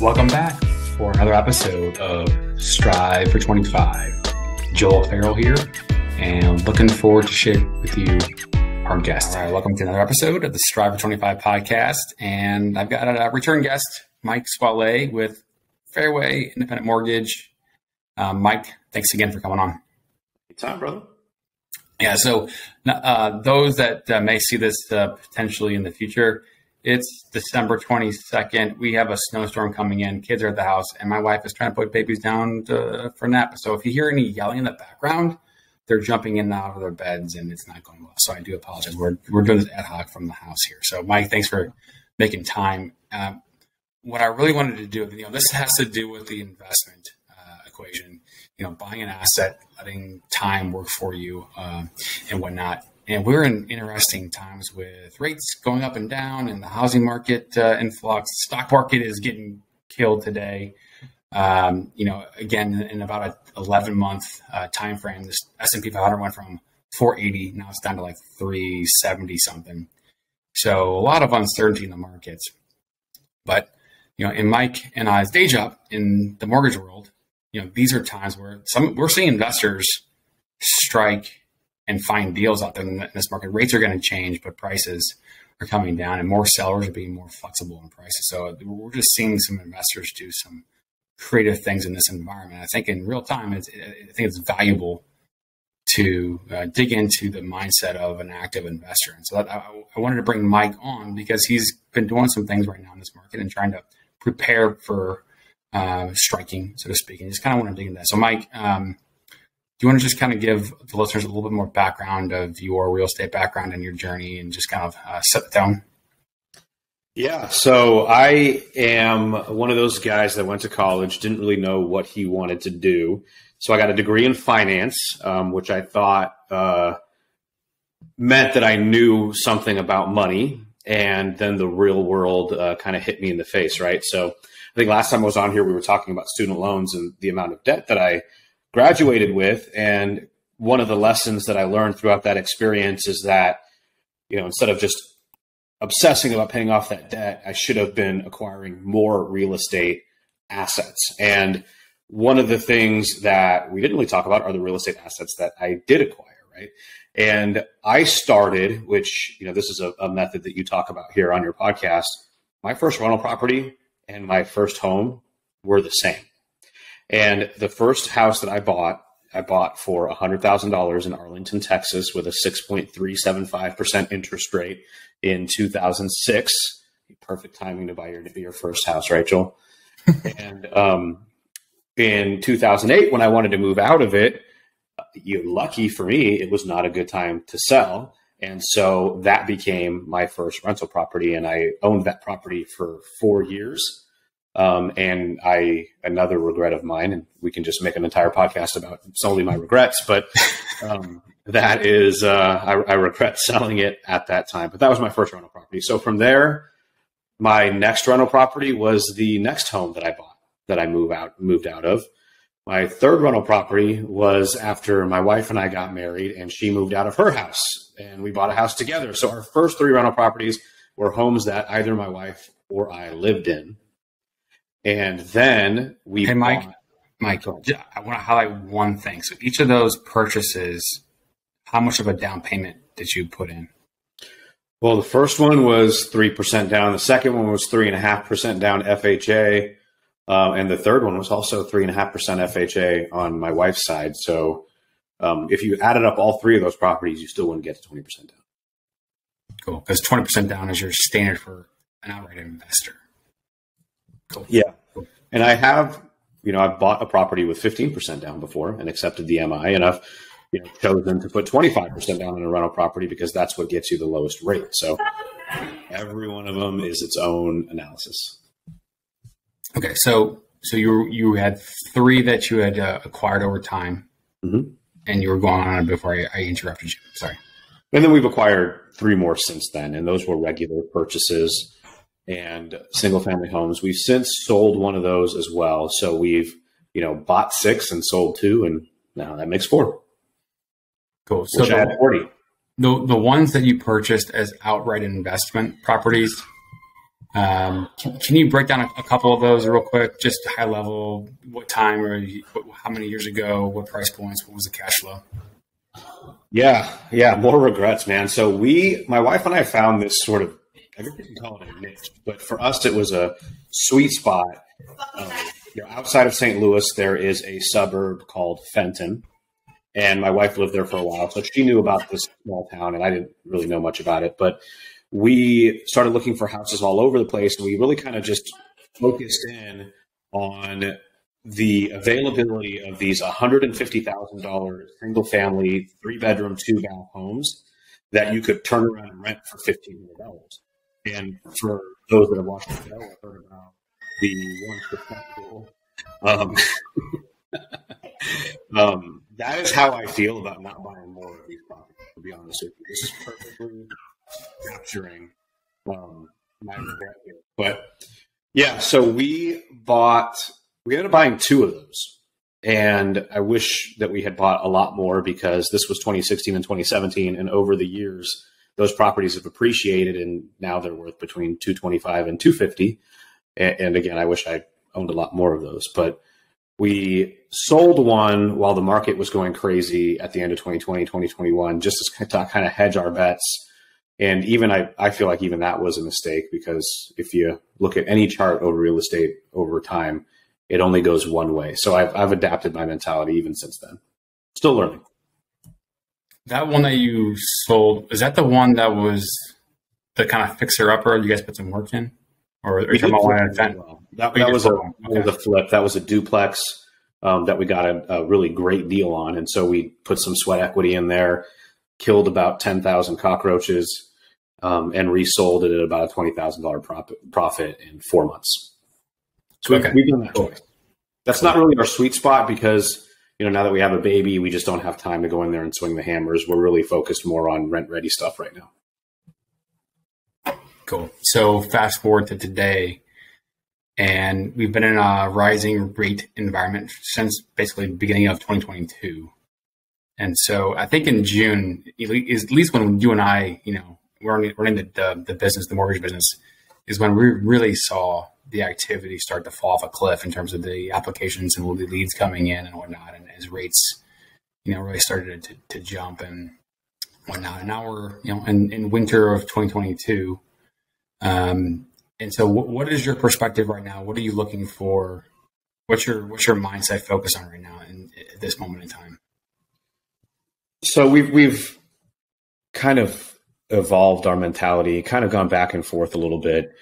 Welcome back for another episode of Strive for 25. Joel Farrell here, and looking forward to share with you our guest. All right, welcome to another episode of the Strive for 25 podcast, and I've got a return guest, Mike Swaleh with Fairway Mortgage. Mike, thanks again for coming on. Anytime, brother. Yeah, so those that may see this potentially in the future, it's December 22nd. We have a snowstorm coming in. Kids are at the house, and my wife is trying to put babies down for a nap. So if you hear any yelling in the background, they're jumping in and out of their beds, and it's not going well. So I do apologize. We're doing this ad hoc from the house here. So Mike, thanks for making time. What I really wanted to do, this has to do with the investment equation. Buying an asset, letting time work for you, and whatnot. And we're in interesting times with rates going up and down, and the housing market influx. Stock market is getting killed today. Again, in about a 11-month time frame, this S&P 500 went from 480, now it's down to like 370 something. So a lot of uncertainty in the markets. But in Mike and I's day job in the mortgage world, these are times where we're seeing investors strike and find deals out there in this market. Rates are going to change, but prices are coming down, and more sellers are being more flexible in prices. So we're just seeing some investors do some creative things in this environment. I think in real time, I think it's valuable to dig into the mindset of an active investor. And so I wanted to bring Mike on because he's been doing some things right now in this market and trying to prepare for striking, so to speak, and just kind of want to dig into that. So Mike, do you want to just kind of give the listeners a little bit more background of your real estate background and your journey, and just kind of set the tone? Yeah. So I am one of those guys that went to college, didn't really know what he wanted to do. So I got a degree in finance, which I thought meant that I knew something about money. And then the real world kind of hit me in the face, right? So I think last time I was on here, we were talking about student loans and the amount of debt that I graduated with. And one of the lessons that I learned throughout that experience is that, instead of just obsessing about paying off that debt, I should have been acquiring more real estate assets. And one of the things that we didn't really talk about are the real estate assets that I did acquire, right? And I started, which, this is a method that you talk about here on your podcast. My first rental property and my first home were the same. And the first house that I bought for $100,000 in Arlington, Texas, with a 6.375% interest rate in 2006. Perfect timing to buy your first house, right, Joel? And in 2008, when I wanted to move out of it, lucky for me, it was not a good time to sell. And so that became my first rental property, and I owned that property for 4 years. And another regret of mine, and we can just make an entire podcast about solely my regrets, but that is, I regret selling it at that time. But that was my first rental property. So from there, my next rental property was the next home that I bought, that I moved out of. My third rental property was after my wife and I got married, and she moved out of her house, and we bought a house together. So our first 3 rental properties were homes that either my wife or I lived in. And then we Mike, I want to highlight one thing. So each of those purchases, how much of a down payment did you put in? Well, the first one was 3% down. The second one was 3.5% down FHA. And the third one was also 3.5% FHA on my wife's side. So if you added up all 3 of those properties, you still wouldn't get to 20% down. Cool. Because 20% down is your standard for an outright investor. Cool. Yeah. And I have, I've bought a property with 15% down before and accepted the MI, and I've, chosen to put 25% down on a rental property because that's what gets you the lowest rate. So every one of them is its own analysis. Okay. So you had 3 that you had acquired over time, mm-hmm. and you were going on before I interrupted you. Sorry. And then we've acquired 3 more since then, and those were regular purchases and single-family homes. We've since sold one of those as well. So we've, bought 6 and sold 2, and now that makes 4. Cool. So I had 40. The ones that you purchased as outright investment properties, Can you break down a couple of those real quick, just high level? What time or how many years ago? What price points? What was the cash flow? Yeah, more regrets, man. So my wife and I found this sort of, I guess you can call it a niche, but for us, it was a sweet spot. Outside of St. Louis, there is a suburb called Fenton, and my wife lived there for a while, so she knew about this small town, and I didn't really know much about it, but we started looking for houses all over the place, and we really kind of just focused in on the availability of these $150,000 single family, 3-bedroom, 2-bath homes that you could turn around and rent for $1,500. And for those that have watched the show, I've heard about the 1% rule. That is how I feel about not buying more of these properties, to be honest with you. This is perfectly capturing my regret here. But yeah, so we ended up buying 2 of those. And I wish that we had bought a lot more, because this was 2016 and 2017. And over the years, those properties have appreciated, and now they're worth between $225 and $250. And again, I wish I owned a lot more of those. But we sold one while the market was going crazy at the end of 2020, 2021, just to kind of hedge our bets. And even I feel like even that was a mistake, because if you look at any chart over real estate over time, it only goes one way. So I've adapted my mentality even since then. Still learning. That one that you sold, is that the one that was the kind of fixer-upper you guys put some work in? Or are you talking about one event? That was a flip. That was a duplex that we got a really great deal on. And so we put some sweat equity in there, killed about 10,000 cockroaches, and resold it at about a $20,000 profit in 4 months. So we've done that twice. That's not really our sweet spot, because now that we have a baby, we just don't have time to go in there and swing the hammers. We're really focused more on rent-ready stuff right now. Cool. So fast forward to today, and we've been in a rising rate environment since basically the beginning of 2022. And so I think in June, at least when you and I, we're in the business, the mortgage business, is when we really saw the activity start to fall off a cliff in terms of the applications and the leads coming in and whatnot. And as rates, really started to jump and whatnot. And now we're, in winter of 2022. And so what is your perspective right now? What are you looking for? What's your mindset focus on right now at this moment in time? So we've kind of evolved our mentality, kind of gone back and forth a little bit.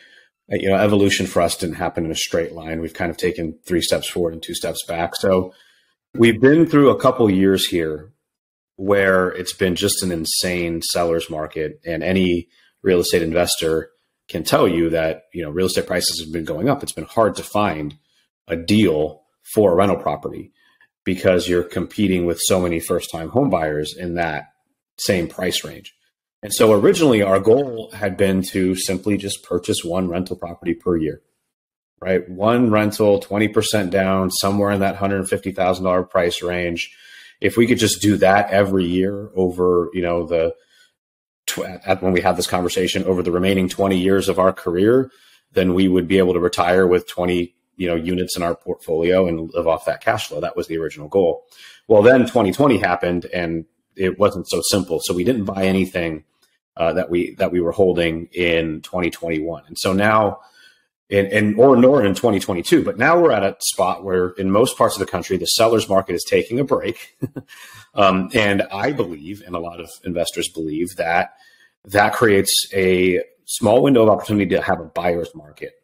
Evolution for us didn't happen in a straight line. We've kind of taken 3 steps forward and 2 steps back. So we've been through a couple years here where it's been just an insane seller's market, and any real estate investor can tell you that, real estate prices have been going up. It's been hard to find a deal for a rental property because you're competing with so many first-time home buyers in that same price range. And so originally our goal had been to simply just purchase 1 rental property per year, right? 1 rental, 20% down, somewhere in that $150,000 price range. If we could just do that every year over, when we had this conversation, over the remaining 20 years of our career, then we would be able to retire with 20, units in our portfolio and live off that cash flow. That was the original goal. Well, then 2020 happened, and it wasn't so simple. So we didn't buy anything that we were holding in 2021. And so now, nor in 2022, but now we're at a spot where in most parts of the country, the seller's market is taking a break. And I believe, and a lot of investors believe, that creates a small window of opportunity to have a buyer's market.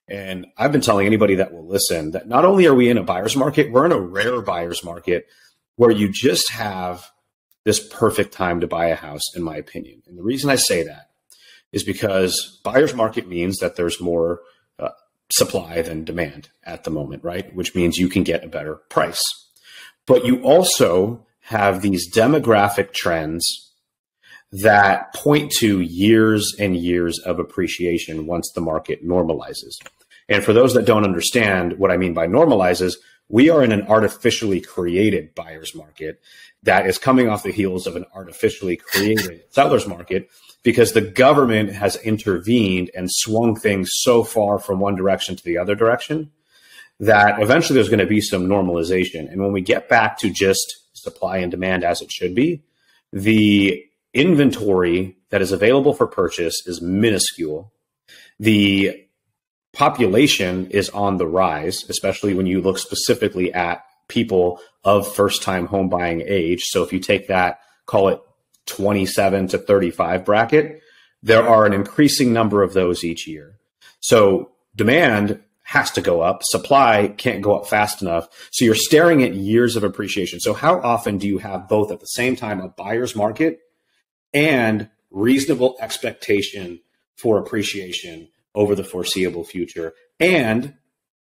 And I've been telling anybody that will listen that not only are we in a buyer's market, we're in a rare buyer's market where you just have this perfect time to buy a house, in my opinion. And the reason I say that is because buyer's market means that there's more supply than demand at the moment, right? Which means you can get a better price. But you also have these demographic trends that point to years and years of appreciation once the market normalizes. And for those that don't understand what I mean by normalizes, we are in an artificially created buyer's market that is coming off the heels of an artificially created seller's market, because the government has intervened and swung things so far from one direction to the other direction that eventually there's going to be some normalization. And when we get back to just supply and demand as it should be, the inventory that is available for purchase is minuscule. The population is on the rise, especially when you look specifically at people of first-time home buying age. So if you take that, call it 27 to 35 bracket, there are an increasing number of those each year. So demand has to go up. Supply can't go up fast enough. So you're staring at years of appreciation. So how often do you have both at the same time a buyer's market and reasonable expectation for appreciation over the foreseeable future, and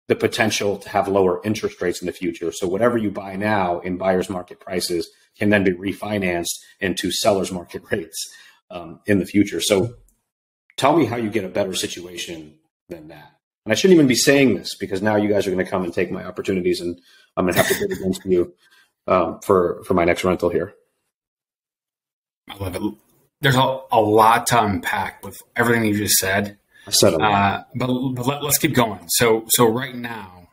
the potential to have lower interest rates in the future? So whatever you buy now in buyer's market prices can then be refinanced into seller's market rates in the future. So tell me how you get a better situation than that. And I shouldn't even be saying this, because now you guys are going to come and take my opportunities, and I'm going to have to bid against you for my next rental here. I love it. There's a lot to unpack with everything you just said. I said a lot. But let's keep going. So right now,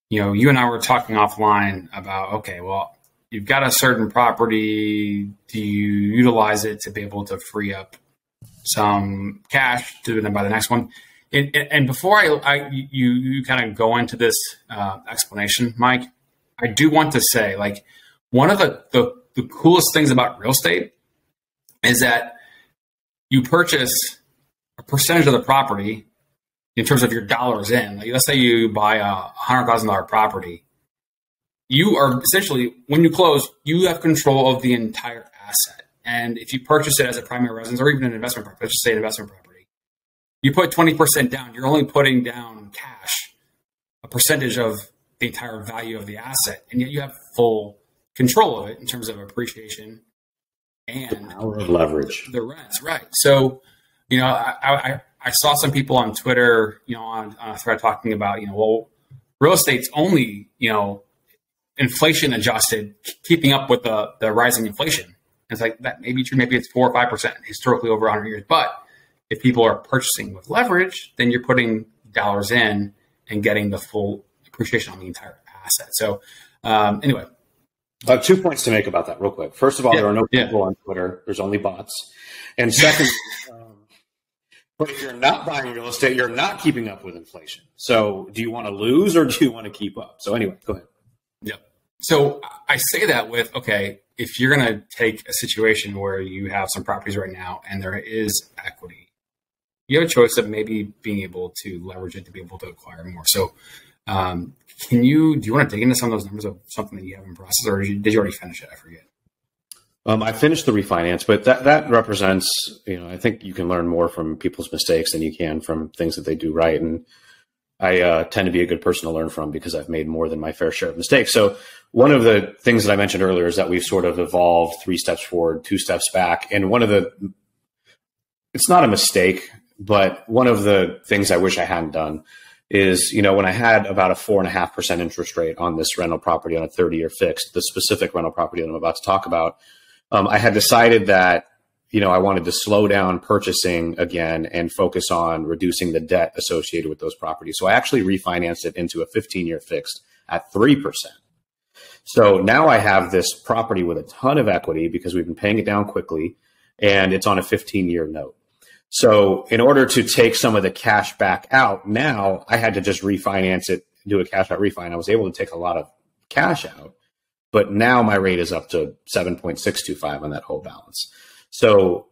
you and I were talking offline about, okay, well, you've got a certain property. Do you utilize it to be able to free up some cash to then buy the next one? And before you kind of go into this explanation, Mike, I do want to say, like, one of the coolest things about real estate is that you purchase a percentage of the property in terms of your dollars in. Like, let's say you buy a $100,000 property. You are essentially, when you close, you have control of the entire asset. And if you purchase it as a primary residence or even an investment property, let's just say an investment property, you put 20% down. You're only putting down cash, a percentage of the entire value of the asset, and yet you have full control of it in terms of appreciation and the power of leverage. The rents, right? So, I saw some people on Twitter, on a thread talking about, well, real estate's only, inflation adjusted, keeping up with the rising inflation. And it's like, that may be true. Maybe it's 4 or 5% historically over 100 years. But if people are purchasing with leverage, then you're putting dollars in and getting the full appreciation on the entire asset. So anyway. 2 points to make about that real quick. First of all, there are no people on Twitter. There's only bots. And second, but if you're not buying real estate, you're not keeping up with inflation. So do you want to lose or do you want to keep up? So anyway, go ahead. Yeah. So I say that with, okay, if you're going to take a situation where you have some properties right now and there is equity, you have a choice of maybe being able to leverage it to be able to acquire more. So do you want to dig into some of those numbers of something that you have in process, or did you already finish it? I forget. I finished the refinance, but that represents, I think you can learn more from people's mistakes than you can from things that they do right. And I tend to be a good person to learn from because I've made more than my fair share of mistakes. So one of the things that I mentioned earlier is that we've sort of evolved 3 steps forward, 2 steps back. And it's not a mistake, but one of the things I wish I hadn't done is, when I had about a 4.5% interest rate on this rental property on a 30-year fixed, the specific rental property that I'm about to talk about, I had decided that, I wanted to slow down purchasing again and focus on reducing the debt associated with those properties. So I actually refinanced it into a 15-year fixed at 3%. So now I have this property with a ton of equity because we've been paying it down quickly, and it's on a 15-year note. So in order to take some of the cash back out, now I had to just refinance it, do a cash out refi. And I was able to take a lot of cash out, but now my rate is up to 7.625 on that whole balance. So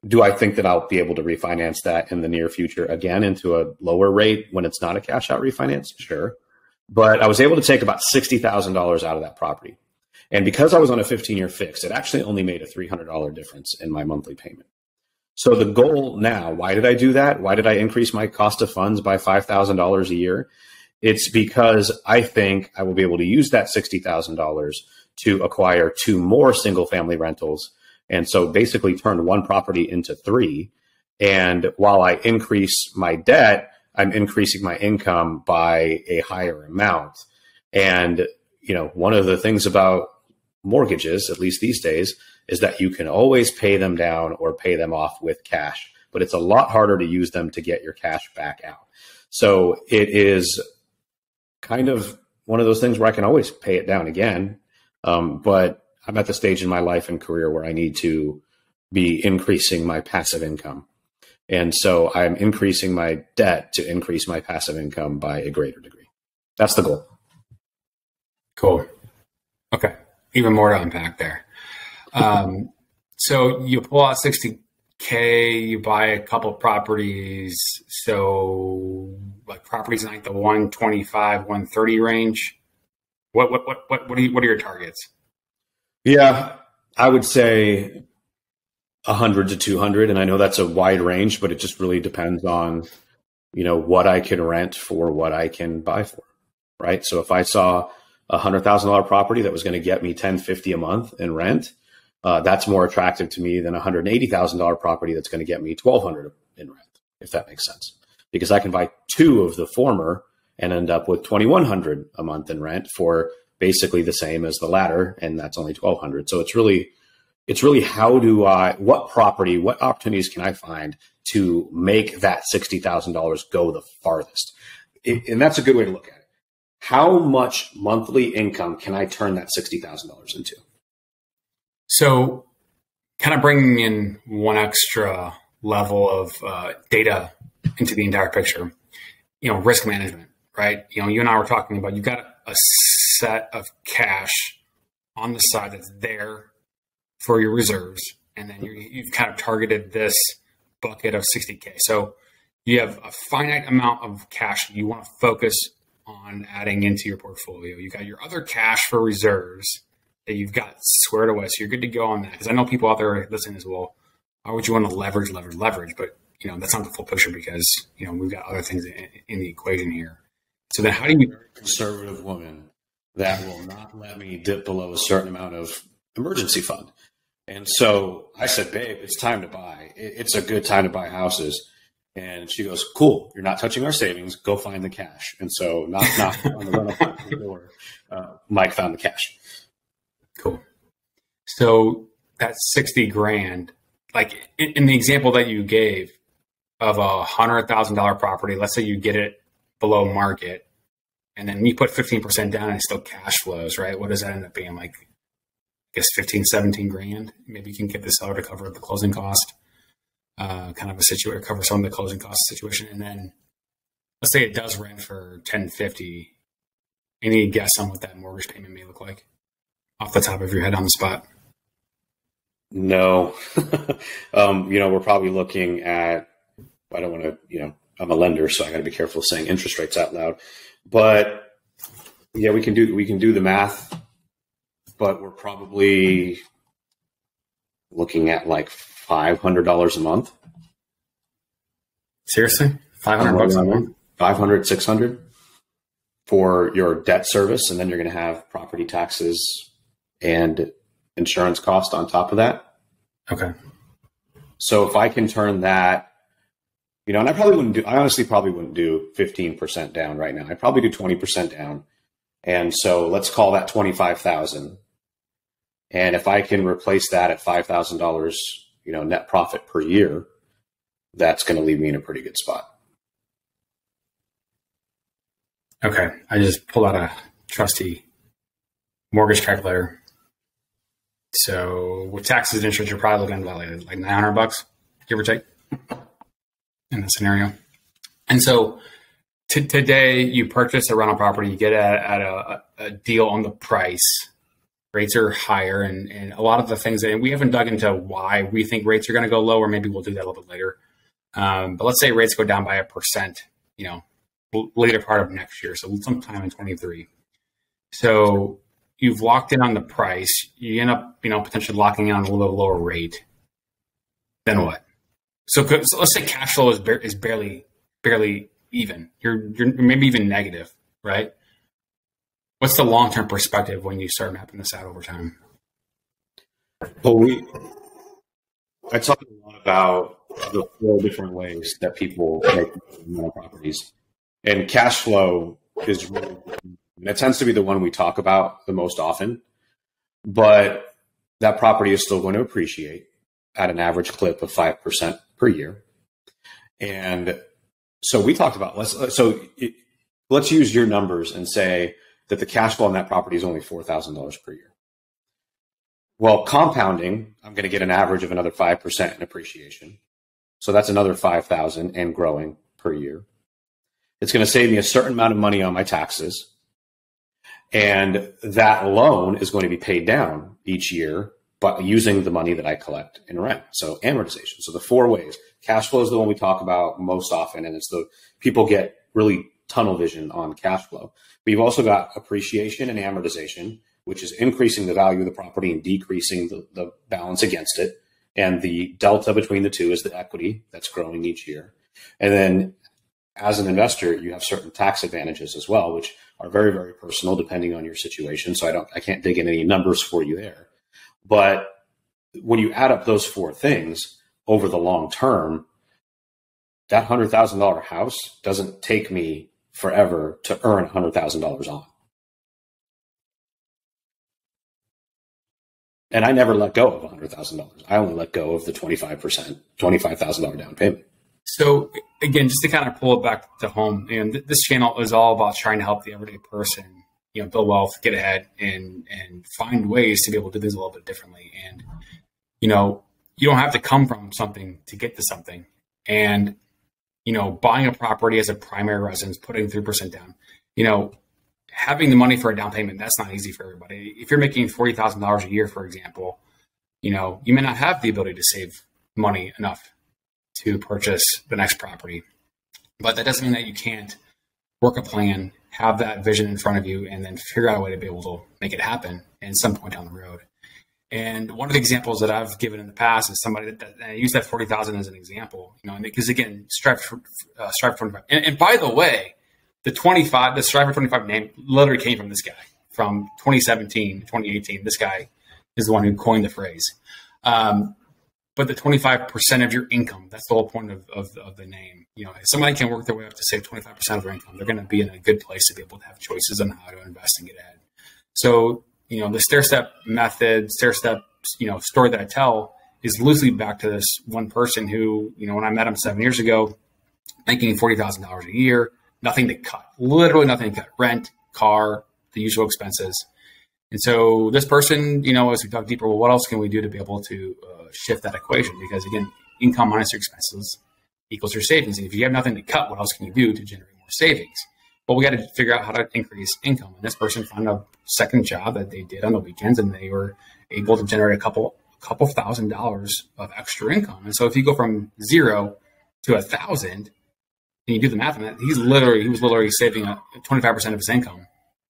do I think that I'll be able to refinance that in the near future again into a lower rate when it's not a cash out refinance? Sure. But I was able to take about $60,000 out of that property. And because I was on a 15-year fix, it actually only made a $300 difference in my monthly payment. So the goal now, why did I do that? Why did I increase my cost of funds by $5,000 a year? It's because I think I will be able to use that $60,000 to acquire 2 more single family rentals. And so basically turn 1 property into 3. And while I increase my debt, I'm increasing my income by a higher amount. And, one of the things about mortgages, at least these days, is that you can always pay them down or pay them off with cash, but it's a lot harder to use them to get your cash back out. So it is kind of one of those things where I can always pay it down again. But I'm at the stage in my life and career where I need to be increasing my passive income. And so I'm increasing my debt to increase my passive income by a greater degree. That's the goal. Cool. Okay. Even more to unpack there. So you pull out $60K, you buy a couple properties. So like properties in like the 125, 130 range. What are your targets? Yeah, I would say 100 to 200. And I know that's a wide range, but it just really depends on, what I can rent for what I can buy for. Right. So if I saw $100,000 property that was going to get me $1,050 a month in rent, that's more attractive to me than a $180,000 property that's going to get me $1,200 in rent, if that makes sense. Because I can buy two of the former and end up with $2,100 a month in rent for basically the same as the latter, and that's only $1,200. So it's really what opportunities can I find to make that $60,000 go the farthest? And that's a good way to look at it. How much monthly income can I turn that $60,000 into? So kind of bringing in one extra level of data into the entire picture, risk management, right? You and I were talking about, you've got a set of cash on the side that's there for your reserves. And then you've kind of targeted this bucket of $60K. So you have a finite amount of cash you want to focus on adding into your portfolio. You got your other cash for reserves that you've got squared away. So you're good to go on that. Because I know people out there listening as well, why would you want to leverage? But that's not the full picture because, we've got other things in the equation here. So then how do you... Conservative woman that will not let me dip below a certain amount of emergency fund. And so I said, babe, it's time to buy. It's a good time to buy houses. And she goes, cool, you're not touching our savings. Go find the cash. And so knock on the run up the door. Mike found the cash. Cool. So that's 60 grand. Like in the example that you gave of a $100,000 property, let's say you get it below market and then you put 15% down and it still cash flows, right? What does that end up being? Like, I guess 15, 17 grand. Maybe you can get the seller to cover the closing cost. Kind of a situation, cover some of the closing cost situation. And then let's say it does rent for $1,050. Any guess on what that mortgage payment may look like off the top of your head on the spot? No. We're probably looking at, I don't want to, I'm a lender, so I got to be careful saying interest rates out loud, but yeah, we can do the math, but we're probably looking at like $500 a month. Seriously? $500 a month? 500, 600 for your debt service. And then you're going to have property taxes and insurance cost on top of that. Okay. So if I can turn that, and I honestly probably wouldn't do 15% down right now. I'd probably do 20% down. And so let's call that $25,000. And if I can replace that at $5,000, net profit per year, that's going to leave me in a pretty good spot. Okay. I just pulled out a trusty mortgage calculator. So with taxes and insurance, you're probably looking at like $900, give or take, in this scenario. And so today you purchase a rental property, you get at a deal on the price. Rates are higher, and a lot of the things that we haven't dug into why we think rates are going to go lower. Maybe we'll do that a little bit later. But let's say rates go down by 1%, later part of next year. So sometime in 23. So you've locked in on the price. You end up, potentially locking in on a little lower rate. Then what? So let's say cash flow is barely even. You're maybe even negative, right? What's the long-term perspective when you start mapping this out over time? Well, I talk a lot about the 4 different ways that people make rental properties. And cash flow is really, it tends to be the one we talk about the most often, but that property is still going to appreciate at an average clip of 5% per year. And so we talked about, let's use your numbers and say that the cash flow on that property is only $4,000 per year. Well, compounding, I'm going to get an average of another 5% in appreciation. So that's another $5,000 and growing per year. It's going to save me a certain amount of money on my taxes. And that loan is going to be paid down each year, but using the money that I collect in rent. So amortization. So the four ways. Cash flow is the one we talk about most often. And it's the people get really tunnel vision on cash flow. But you've also got appreciation and amortization, which is increasing the value of the property and decreasing the balance against it. And the delta between the two is the equity that's growing each year. And then as an investor, you have certain tax advantages as well, which are very, very personal depending on your situation. So I can't dig in any numbers for you there. But when you add up those four things over the long term, that $100,000 house doesn't take me forever to earn $100,000 on. And I never let go of $100,000. I only let go of the 25%, $25,000 down payment. So again, just to kind of pull it back to home, and this channel is all about trying to help the everyday person, build wealth, get ahead, and find ways to be able to do this a little bit differently. And you don't have to come from something to get to something. And buying a property as a primary residence, putting 3% down, having the money for a down payment, that's not easy for everybody. If you're making $40,000 a year, for example, you may not have the ability to save money enough to purchase the next property. But that doesn't mean that you can't work a plan, have that vision in front of you, and then figure out a way to be able to make it happen at some point down the road. And one of the examples that I've given in the past is somebody that I used that 40,000 as an example, because again, strive for 25. And by the way, the strive for 25 name literally came from this guy from 2017, 2018. This guy is the one who coined the phrase. But the 25% of your income, that's the whole point of the name. If somebody can work their way up to save 25% of their income, they're going to be in a good place to be able to have choices on how to invest and get ahead. So, the stair-step method, stair-step, story that I tell is loosely back to this one person who, when I met him 7 years ago, making $40,000 a year, nothing to cut, literally nothing to cut, rent, car, the usual expenses. And so this person, as we talk deeper, well, what else can we do to be able to shift that equation? Because again, income minus your expenses equals your savings. And if you have nothing to cut, what else can you do to generate more savings? Well, we got to figure out how to increase income. And this person found a second job that they did on the weekends, and they were able to generate a couple $1,000 of extra income. And so if you go from 0 to 1,000, and you do the math on that, he was literally saving 25% of his income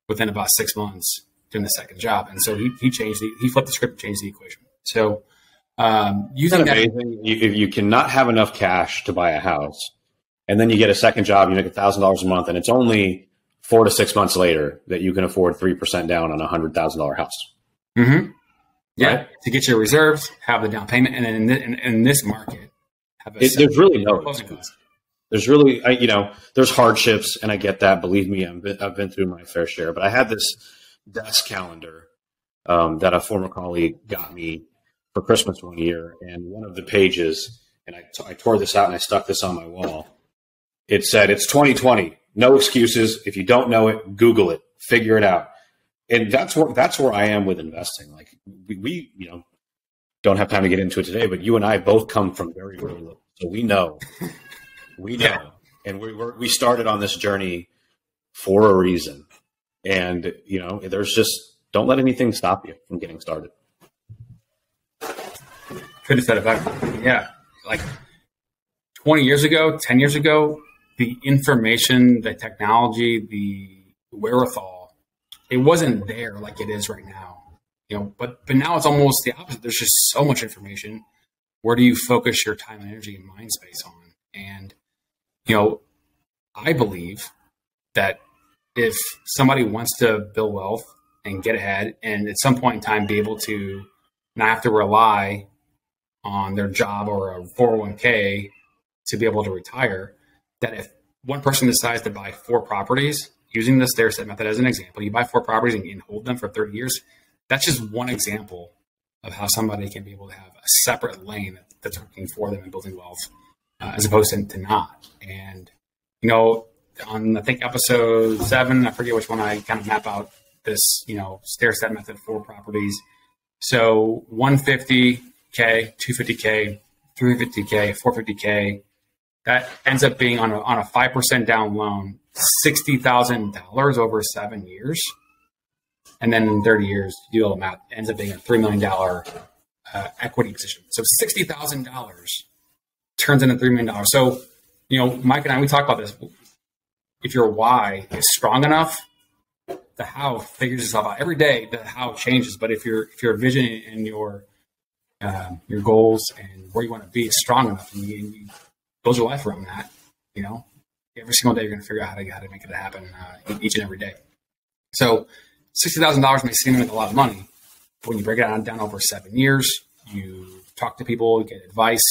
within about 6 months doing the second job. And so he flipped the script and changed the equation. So using that, amazing. You cannot have enough cash to buy a house, and then you get a second job, you make $1,000 a month, and it's only 4 to 6 months later that you can afford 3% down on a $100,000 house. Mm-hmm. Yeah, right? To get your reserves, have the down payment, and then in this market, have a there's really no closing costs. There's really, there's hardships, and I get that. Believe me, I've been through my fair share. But I had this desk calendar that a former colleague got me for Christmas one year, and one of the pages, and I tore this out and I stuck this on my wall. It said, "It's 2020, no excuses. If you don't know it, Google it, figure it out." And that's where I am with investing. Like we don't have time to get into it today, but you and I both come from very, very little, so we know. We know, yeah. And we started on this journey for a reason. And, there's just, don't let anything stop you from getting started. Could have said it better. Yeah. Like 20 years ago, 10 years ago, the information, the technology, the wherewithal, it wasn't there like it is right now. But now it's almost the opposite. There's just so much information. Where do you focus your time, energy, and mind space on? And I believe that if somebody wants to build wealth and get ahead, and at some point in time be able to not have to rely on their job or a 401k to be able to retire, that if one person decides to buy 4 properties, using the stair step method as an example, you buy 4 properties and hold them for 30 years. That's just one example of how somebody can be able to have a separate lane that's working for them and building wealth, as opposed to not. And, on, I think, episode 7, I forget which one, I kind of map out this, stair step method for properties. So 150K, 250K, 350K, 450K, that ends up being on a 5% down loan, $60,000 over 7 years. And then in 30 years, you do the math, ends up being a $3 million equity position. So $60,000 turns into $3 million. So, Mike and I, we talk about this. If your why is strong enough, the how figures itself out. Every day, the how changes. But if your vision and your goals and where you want to be is strong enough, and you build your life around that, every single day you're going to figure out how to make it happen each and every day. So $60,000 may seem like a lot of money, but when you break it down over 7 years, you talk to people, get advice,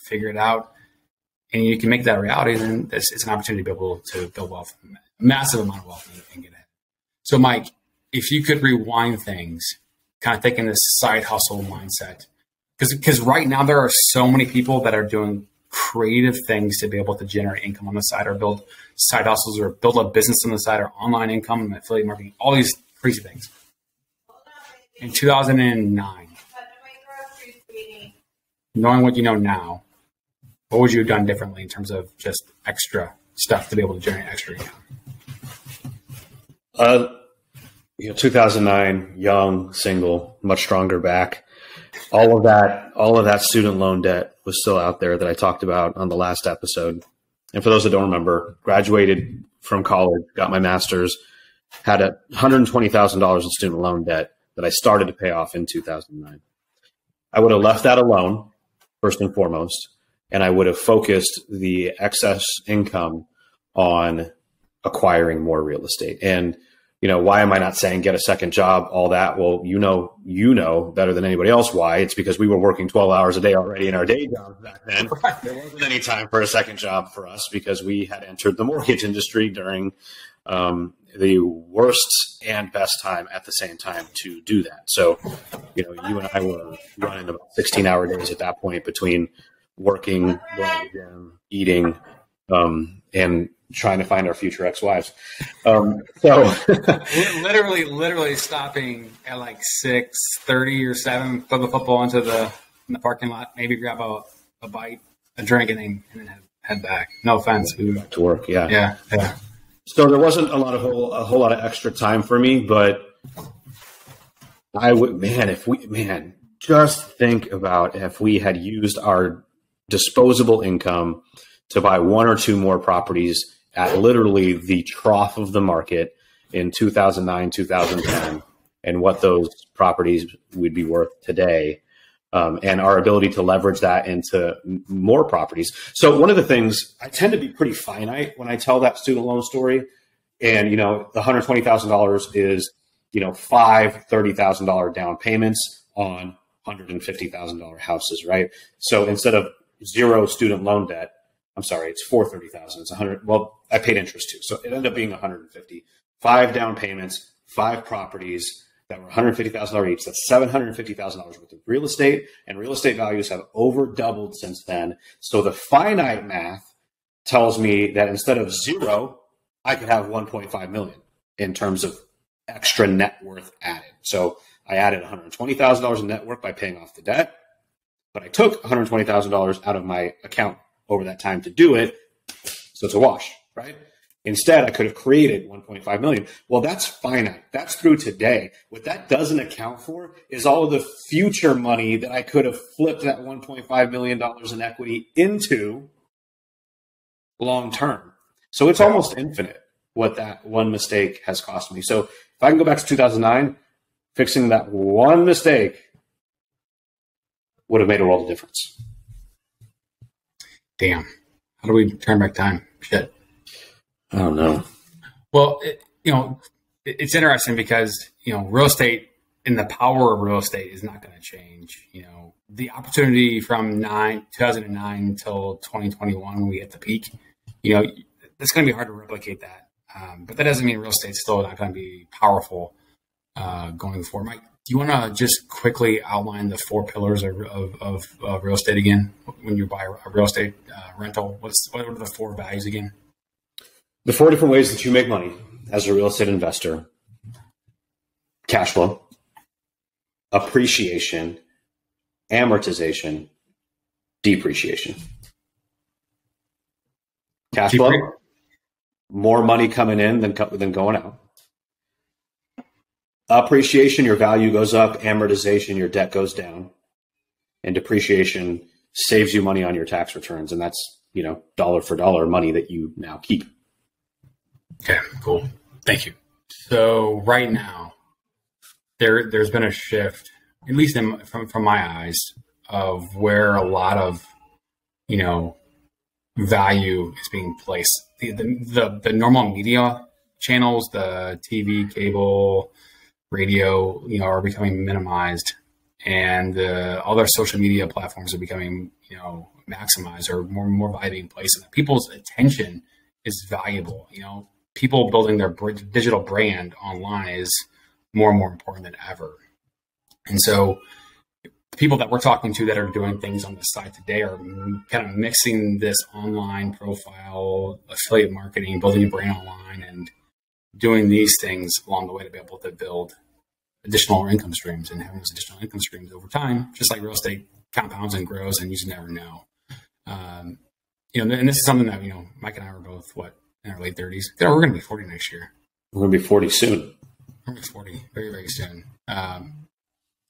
figure it out, and you can make that a reality. Then it's an opportunity to be able to build wealth, a massive amount of wealth, and get ahead. So, Mike, if you could rewind things, kind of taking this side hustle mindset, because right now there are so many people that are doing creative things to be able to generate income on the side, or build side hustles, or build a business on the side, or online income and affiliate marketing, all these crazy things. In 2009, knowing what you know now, what would you have done differently in terms of just extra stuff to be able to generate extra income? 2009, young, single, much stronger back. All of that student loan debt was still out there that I talked about on the last episode. And for those that don't remember, graduated from college, got my master's, had $120,000 in student loan debt that I started to pay off in 2009. I would have left that alone, first and foremost, and I would have focused the excess income on acquiring more real estate. And why am I not saying get a second job, all that? Well, you know better than anybody else why. It's because we were working 12 hours a day already in our day jobs back then. There wasn't any time for a second job for us because we had entered the mortgage industry during the worst and best time at the same time to do that. So, you and I were running about 16-hour days at that point between working, going to the gym, eating, and trying to find our future ex-wives. So literally stopping at like 6:30 or 7, throw the football in the parking lot, maybe grab a bite, a drink, and then head back. No offense. Back to work. Yeah. Yeah. So there wasn't a whole lot of extra time for me, but I would, just think about if we had used our disposable income to buy 1 or 2 more properties at literally the trough of the market in 2009, 2010, and what those properties would be worth today, and our ability to leverage that into more properties. So one of the things, I tend to be pretty finite when I tell that student loan story. And, the $120,000 is, 5 $30,000 down payments on $150,000 houses, right? So instead of 0 student loan debt, I'm sorry, it's 430,000. It's 100. Well, I paid interest too, so it ended up being 150. 5 down payments, 5 properties that were $150,000 each. That's $750,000 worth of real estate, and real estate values have over doubled since then. So the finite math tells me that instead of 0, I could have 1.5 million in terms of extra net worth added. So I added $120,000 in net worth by paying off the debt, but I took $120,000 out of my account over that time to do it. So it's a wash, right? Instead, I could have created 1.5 million. Well, that's finite. That's through today. What that doesn't account for is all of the future money that I could have flipped that $1.5 million in equity into long term. So it's almost infinite what that one mistake has cost me. So if I can go back to 2009, fixing that one mistake would have made a world of difference. Damn. How do we turn back time? Shit. I don't know. Well, it's interesting because, real estate and the power of real estate is not going to change. The opportunity from 2009 until 2021 when we hit the peak, it's going to be hard to replicate that. But that doesn't mean real estate's still not going to be powerful going forward. Mike, do you want to just quickly outline the 4 pillars of real estate again? When you buy a real estate rental, what are the 4 values again? The 4 different ways that you make money as a real estate investor: cash flow, appreciation, amortization, depreciation. Cash flow, more money coming in than going out. Appreciation, your value goes up. Amortization, your debt goes down. And depreciation saves you money on your tax returns. And that's, dollar for dollar money that you now keep. Okay, cool. Thank you. So right now, there's been a shift, at least from my eyes, of where a lot of, value is being placed. The normal media channels, the TV, cable, radio, are becoming minimized, and the other social media platforms are becoming, maximized, or more value being placed. And people's attention is valuable. People building their digital brand online is more and more important than ever. And so the people that we're talking to that are doing things on the site today are kind of mixing this online profile, affiliate marketing, building a brand online, and doing these things along the way to be able to build additional income streams, and having those additional income streams over time, just like real estate compounds and grows, and you just never know. And this is something that, Mike and I were both, in our late 30s. We're going to be 40 next year. We're going to be 40 soon. We're going to be 40 very, very soon.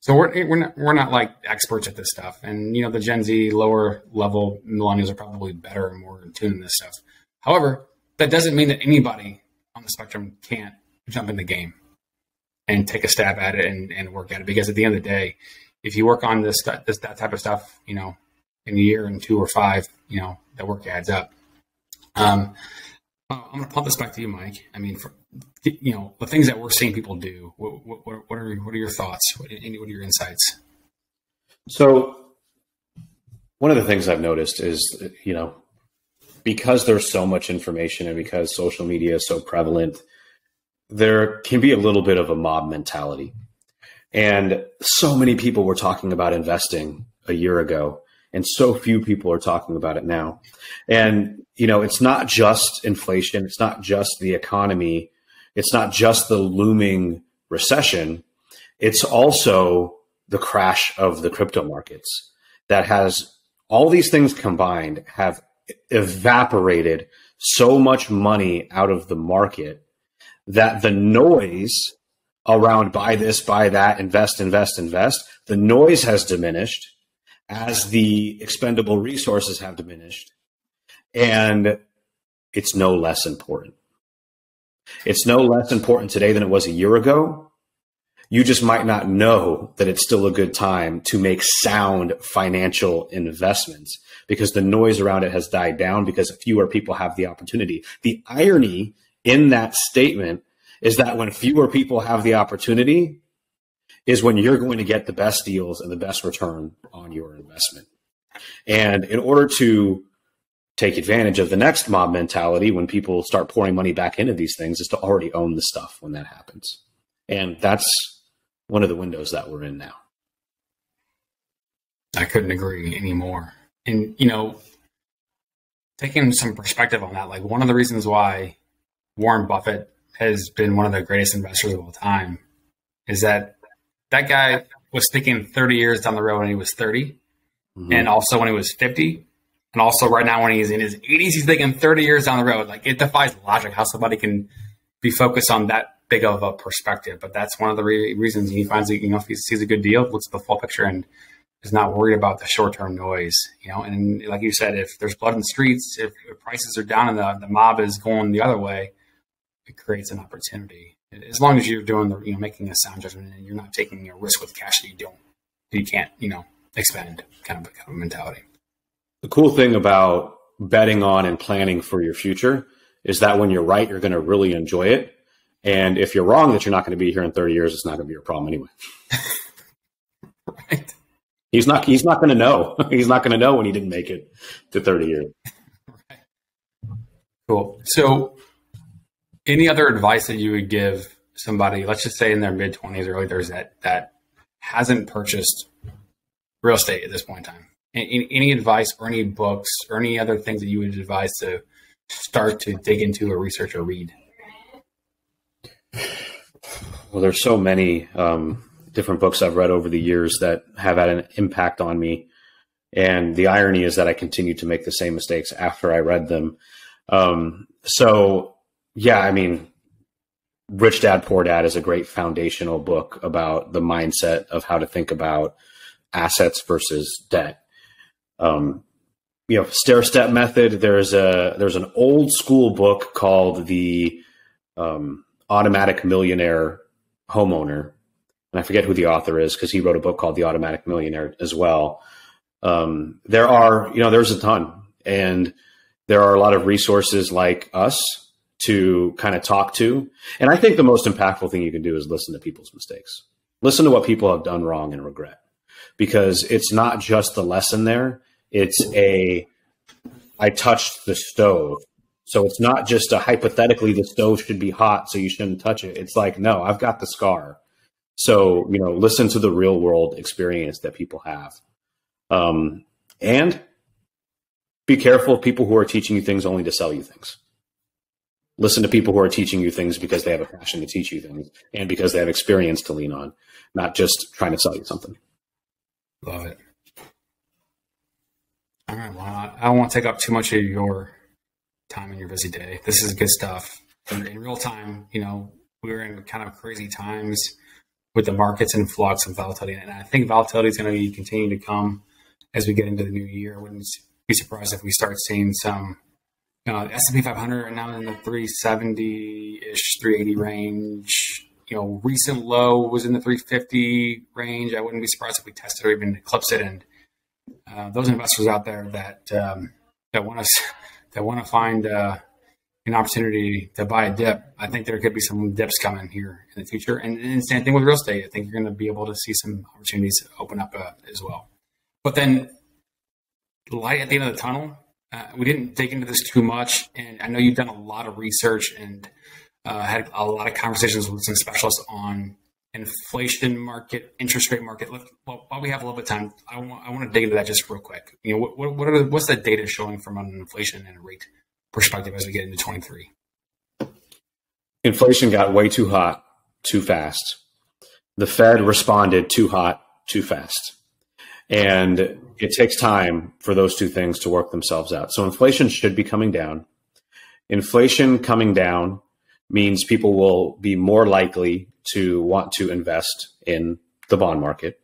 So we're not like experts at this stuff. And, the Gen Z lower level millennials are probably better and more in tune in this stuff. That doesn't mean that anybody on the spectrum can't jump in the game and take a stab at it and work at it. Because at the end of the day, if you work on that type of stuff, in a year and 2 or 5, that work adds up. I'm going to pump this back to you, Mike. I mean, the things that we're seeing people do, what are your thoughts? What are your insights? So one of the things I've noticed is, because there's so much information and because social media is so prevalent, there can be a little bit of a mob mentality. And so many people were talking about investing a year ago, and so few people are talking about it now. And, it's not just inflation. It's not just the economy. It's not just the looming recession. It's also the crash of the crypto markets that has all these things combined have evaporated so much money out of the market that the noise around buy this, buy that, invest, the noise has diminished as the expendable resources have diminished. And it's no less important. It's no less important today than it was a year ago. You just might not know that it's still a good time to make sound financial investments because the noise around it has died down because fewer people have the opportunity. The irony in that statement is that when fewer people have the opportunity is when you're going to get the best deals and the best return on your investment. And in order to take advantage of the next mob mentality, when people start pouring money back into these things, is to already own the stuff when that happens. And that's one of the windows that we're in now. I couldn't agree anymore. And, taking some perspective on that, like one of the reasons why Warren Buffett has been one of the greatest investors of all time is that guy was thinking 30 years down the road when he was 30, and also when he was 50. And also right now when he's in his 80s, he's thinking 30 years down the road. Like it defies logic how somebody can be focused on that big of a perspective. But that's one of the reasons he finds that, if he sees a good deal, looks at the full picture and is not worried about the short-term noise, And like you said, if there's blood in the streets, if prices are down and the mob is going the other way, it creates an opportunity. As long as you're doing making a sound judgment and you're not taking a risk with cash that you can't, expend kind of mentality. The cool thing about betting on and planning for your future is that when you're right, you're going to really enjoy it. And if you're wrong that you're not going to be here in 30 years, it's not going to be your problem anyway. Right. He's not going to know. He's not going to know when he didn't make it to 30 years. Right. Cool. So any other advice that you would give somebody, let's just say in their mid-20s, early 30s, that hasn't purchased real estate at this point in time? Any advice or any books or any other things that you would advise to start to dig into or research or read? Well, there's so many different books I've read over the years that have had an impact on me. And the irony is that I continue to make the same mistakes after I read them. So yeah, I mean, Rich Dad, Poor Dad is a great foundational book about the mindset of how to think about assets versus debt. Stair-step method. There's an old school book called The Automatic Millionaire Homeowner. And I forget who the author is because he wrote a book called The Automatic Millionaire as well. There's a ton, and there are a lot of resources like us to kind of talk to. And I think the most impactful thing you can do is listen to people's mistakes. Listen to what people have done wrong and regret, because it's not just the lesson there. It's I touched the stove. So it's not just hypothetically the stove should be hot, so you shouldn't touch it. It's like, no, I've got the scar. So, listen to the real world experience that people have. And be careful of people who are teaching you things only to sell you things. Listen to people who are teaching you things because they have a passion to teach you things and because they have experience to lean on, not just trying to sell you something. Love it. All right. Well, I don't want to take up too much of your time in your busy day. This is good stuff. In real time, we're in kind of crazy times with the markets in flux and volatility. And I think volatility is going to be continuing to come as we get into the new year. I wouldn't be surprised if we start seeing some, the S&P 500 right now in the 370-ish, 380 range. Recent low was in the 350 range. I wouldn't be surprised if we tested or even eclipsed it. And those investors out there that want to find an opportunity to buy a dip, I think there could be some dips coming here in the future. And same thing with real estate. I think you're going to be able to see some opportunities open up as well. But then the light at the end of the tunnel, we didn't dig into this too much. And I know you've done a lot of research and had a lot of conversations with some specialists on inflation market, interest rate market. While we have a little bit of time, I want to dig into that just real quick. What's the data showing from an inflation and rate perspective as we get into 23? Inflation got way too hot, too fast. The Fed responded too hot, too fast. And it takes time for those two things to work themselves out. So inflation should be coming down. Inflation coming down means people will be more likely to want to invest in the bond market.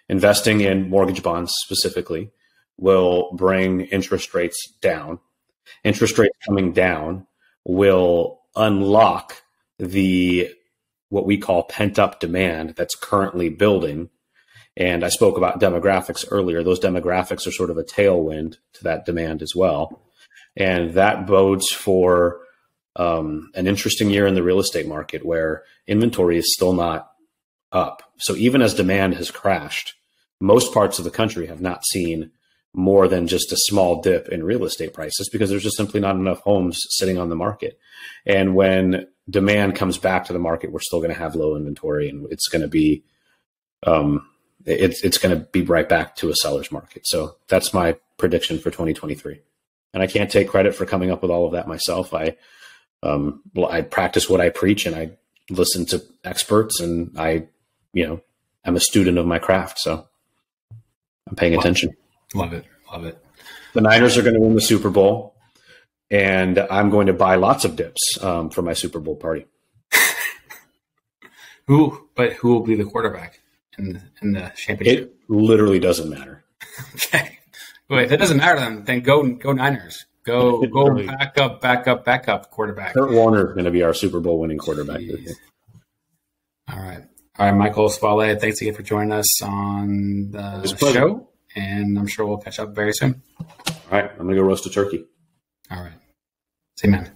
Investing in mortgage bonds specifically will bring interest rates down. Interest rates coming down will unlock what we call pent-up demand that's currently building. And I spoke about demographics earlier. Those demographics are sort of a tailwind to that demand as well. And that bodes for an interesting year in the real estate market where inventory is still not up. So even as demand has crashed, most parts of the country have not seen more than just a small dip in real estate prices because there's just simply not enough homes sitting on the market. And when demand comes back to the market, we're still going to have low inventory, and it's going to be it's going to be right back to a seller's market. So that's my prediction for 2023. And I can't take credit for coming up with all of that myself. I practice what I preach, and I listen to experts, and I'm a student of my craft. So I'm paying attention. Love it. Love it. The Niners are going to win the Super Bowl, and I'm going to buy lots of dips for my Super Bowl party. Who will be the quarterback in the championship? It literally doesn't matter. Okay. Well, if it doesn't matter, then go Niners. Go back up quarterback. Kurt Warner is going to be our Super Bowl winning quarterback. All right, Michael Swaleh, thanks again for joining us on the show, and I'm sure we'll catch up very soon. All right, I'm going to go roast a turkey. All right. See you, man.